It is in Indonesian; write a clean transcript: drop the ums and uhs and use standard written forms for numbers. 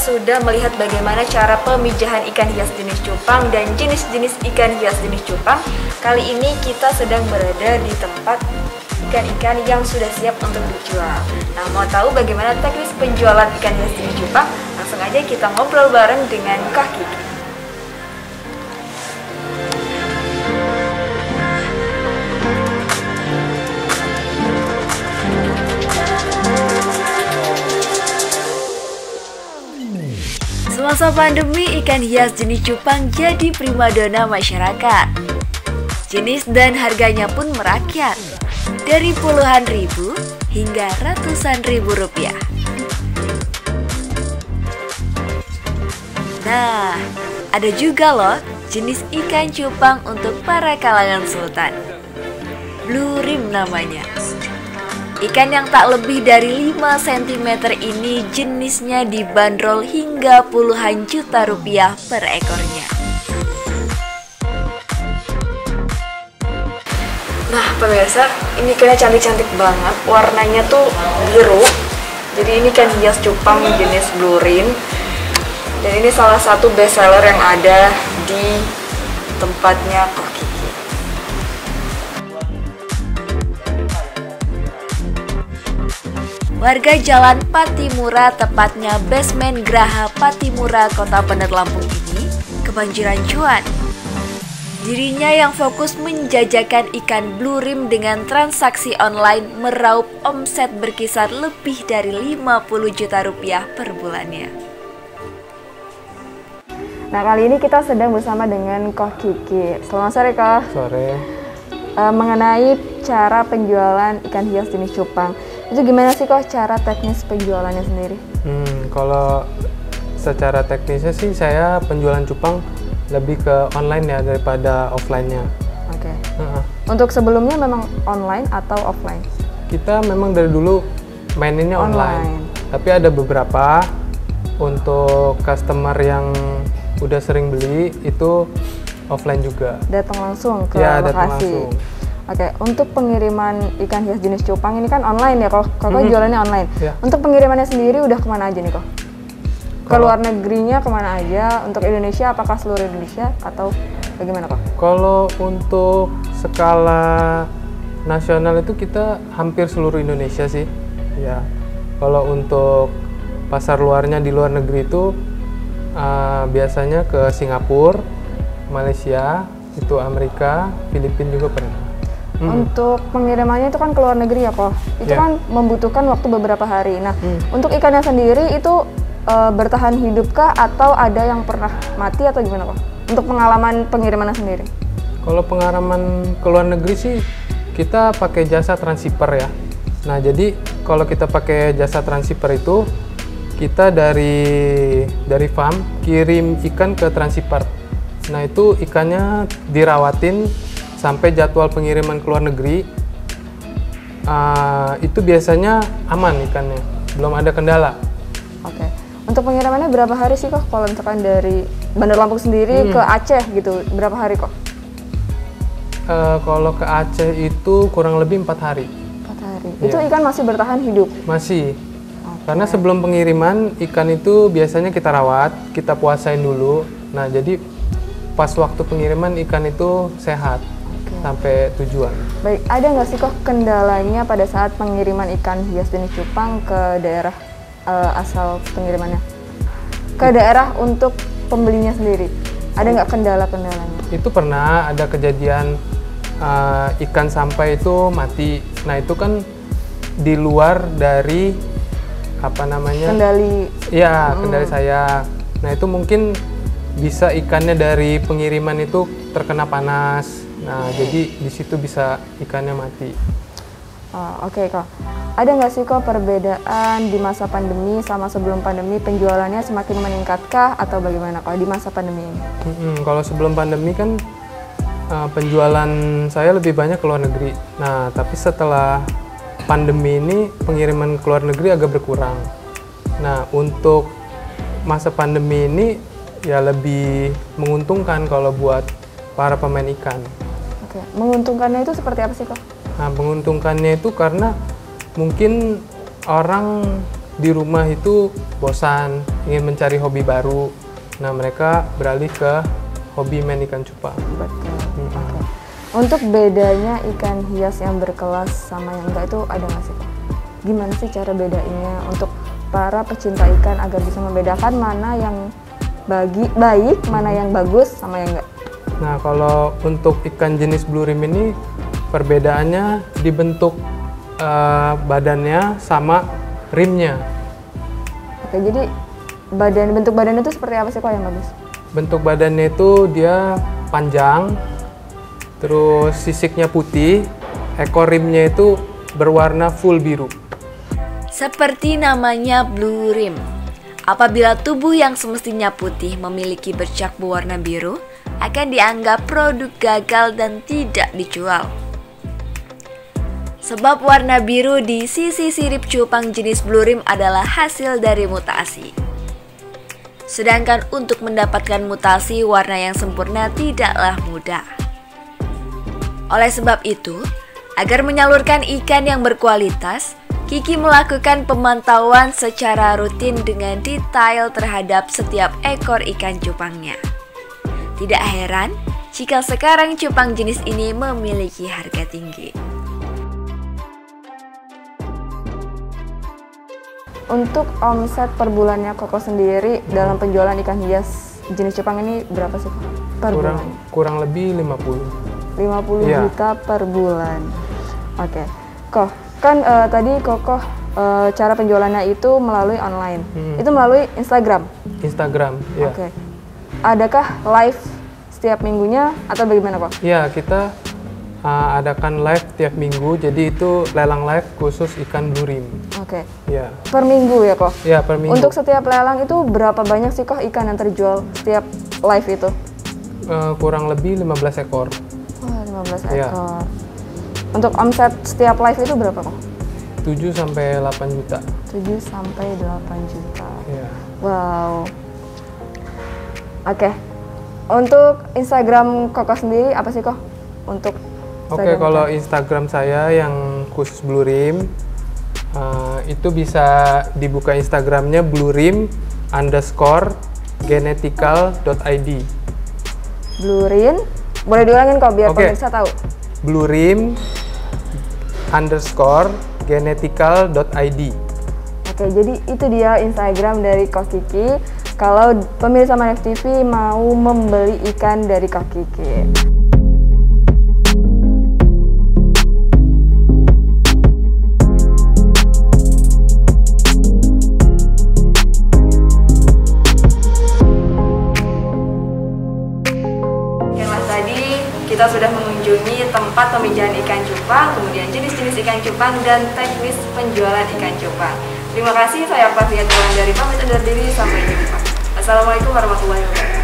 sudah melihat bagaimana cara pemijahan ikan hias jenis cupang dan jenis-jenis ikan hias jenis cupang. Kali ini kita sedang berada di tempat ikan-ikan yang sudah siap untuk dijual. Nah, mau tahu bagaimana teknis penjualan ikan hias jenis cupang? Langsung aja kita ngobrol bareng dengan Kak Kiki. Semasa pandemi, ikan hias jenis cupang jadi primadona masyarakat. Jenis dan harganya pun merakyat, dari puluhan ribu hingga ratusan ribu rupiah. Nah, ada juga loh jenis ikan cupang untuk para kalangan sultan. Blue rim namanya. Ikan yang tak lebih dari 5 cm ini jenisnya dibanderol hingga puluhan juta rupiah per ekornya. Nah pemirsa, ini ikannya cantik-cantik banget, warnanya tuh biru. Jadi ini ikan hias cupang jenis blue rim. Dan ini salah satu best seller yang ada di tempatnya Kak Kiki. Warga Jalan Patimura, tepatnya basement Geraha Patimura, Kota Bandar Lampung ini kebanjiran cuan. Dirinya yang fokus menjajakan ikan blue rim dengan transaksi online meraup omset berkisar lebih dari 50 juta rupiah per bulannya. Nah, kali ini kita sedang bersama dengan Kak Kiki. Selamat sore, Kak. Sore. Mengenai cara penjualan ikan hias jenis cupang, itu gimana sih kok cara teknis penjualannya sendiri? Kalau secara teknisnya sih saya penjualan cupang lebih ke online ya daripada offline-nya. Oke. Untuk sebelumnya memang online atau offline? Kita memang dari dulu maininnya online. Tapi ada beberapa untuk customer yang udah sering beli itu offline juga. Datang langsung ke ya, lokasi? Datang langsung. Oke, untuk pengiriman ikan hias jenis cupang ini kan online ya, kok jualannya online. Ya. Untuk pengirimannya sendiri udah kemana aja nih kok? Ke luar negerinya kemana aja? Untuk Indonesia apakah seluruh Indonesia atau bagaimana kok? Kalau untuk skala nasional itu kita hampir seluruh Indonesia sih. Ya. Kalau untuk pasar luarnya di luar negeri itu biasanya ke Singapura, Malaysia, itu Amerika, Filipina juga pernah. Untuk pengirimannya itu kan ke luar negeri ya kok, itu kan membutuhkan waktu beberapa hari. Nah, untuk ikannya sendiri itu bertahan hidupkah atau ada yang pernah mati atau gimana kok? Untuk pengalaman pengirimannya sendiri? Kalau pengalaman ke luar negeri sih kita pakai jasa transshipper ya. Nah jadi kalau kita pakai jasa transshipper itu kita dari farm kirim ikan ke transshipper. Nah itu ikannya dirawatin sampai jadwal pengiriman ke luar negeri, itu biasanya aman ikannya, belum ada kendala. Oke. Untuk pengirimannya berapa hari sih kok? Kalau misalkan dari Bandar Lampung sendiri ke Aceh gitu, berapa hari kok? Kalau ke Aceh itu kurang lebih 4 hari. 4 hari. Itu ikan masih bertahan hidup? Masih. Karena sebelum pengiriman ikan itu biasanya kita rawat, kita puasain dulu. Nah jadi pas waktu pengiriman ikan itu sehat. Sampai tujuan. Baik, ada nggak sih kok kendalanya pada saat pengiriman ikan hias jenis cupang ke daerah asal pengirimannya? Ke daerah untuk pembelinya sendiri, ada nggak kendala-kendalanya? Itu pernah ada kejadian ikan sampai itu mati. Nah itu kan di luar dari kendali. Ya, kendali saya. Nah itu mungkin bisa ikannya dari pengiriman itu terkena panas. Nah, jadi di situ bisa ikannya mati. Oke kok. Ada nggak sih kok perbedaan di masa pandemi sama sebelum pandemi, penjualannya semakin meningkatkah atau bagaimana kok di masa pandemi ini? Kalau sebelum pandemi kan penjualan saya lebih banyak ke luar negeri. Nah, tapi setelah pandemi ini pengiriman ke luar negeri agak berkurang. Nah, untuk masa pandemi ini ya lebih menguntungkan kalau buat para pemain ikan. Oke, menguntungkannya itu seperti apa sih kok? Nah, menguntungkannya itu karena mungkin orang di rumah itu bosan, ingin mencari hobi baru. Nah, mereka beralih ke hobi main ikan cupang. Betul. Oke. Untuk bedanya ikan hias yang berkelas sama yang enggak itu ada nggak sih, Kak? Gimana sih cara bedainnya untuk para pecinta ikan agar bisa membedakan mana yang baik, mana yang bagus, sama yang enggak? Nah, kalau untuk ikan jenis blue rim ini perbedaannya di bentuk badannya sama rimnya. Oke, jadi bentuk badan itu seperti apa sih kok yang bagus? Bentuk badannya itu dia panjang, terus sisiknya putih, ekor rimnya itu berwarna full biru. Seperti namanya blue rim. Apabila tubuh yang semestinya putih memiliki bercak berwarna biru, akan dianggap produk gagal dan tidak dijual. Sebab warna biru di sisi sirip cupang jenis blue rim adalah hasil dari mutasi. Sedangkan untuk mendapatkan mutasi warna yang sempurna tidaklah mudah. Oleh sebab itu, agar menyalurkan ikan yang berkualitas, Kiki melakukan pemantauan secara rutin dengan detail terhadap setiap ekor ikan cupangnya. Tidak heran jika sekarang cupang jenis ini memiliki harga tinggi. Untuk omset per bulannya Koko sendiri dalam penjualan ikan hias jenis cupang ini berapa sih per bulan? Kurang lebih 50. 50 Iya. juta per bulan. Oke. Kok kan tadi Koko cara penjualannya itu melalui online. Itu melalui Instagram. Instagram, ya. Oke. Adakah live setiap minggunya atau bagaimana, Kok? Ya, kita adakan live tiap minggu, jadi itu lelang live khusus ikan blue rim. Oke. Ya. Per minggu ya, Kok? Ya, per minggu. Untuk setiap lelang itu berapa banyak sih, Kok, ikan yang terjual setiap live itu? Kurang lebih 15 ekor. Wah, 15 Iya. ekor. Untuk omset setiap live itu berapa, Kok? 7 sampai 8 juta. 7 sampai 8 juta. Ya. Wow. Oke. Untuk Instagram Koko sendiri apa sih, Kok? Untuk Oke, Instagram kalau Koko. Instagram saya yang khusus blue rim, itu bisa dibuka Instagramnya bluerim_genetical.id. Blue Rim. Boleh diulangin, Kok, biar Oke. pemirsa tahu. bluerim_genetical.id. Oke, jadi itu dia Instagram dari Kok Kiki. Kalau pemirsa Manev TV mau membeli ikan dari Kok Kiki. Kita sudah mengunjungi tempat pemijahan ikan cupang, kemudian jenis-jenis ikan cupang, dan teknis penjualan ikan cupang. Terima kasih, saya Fafia dari pamit undur diri, sampai jumpa. Assalamualaikum warahmatullahi wabarakatuh.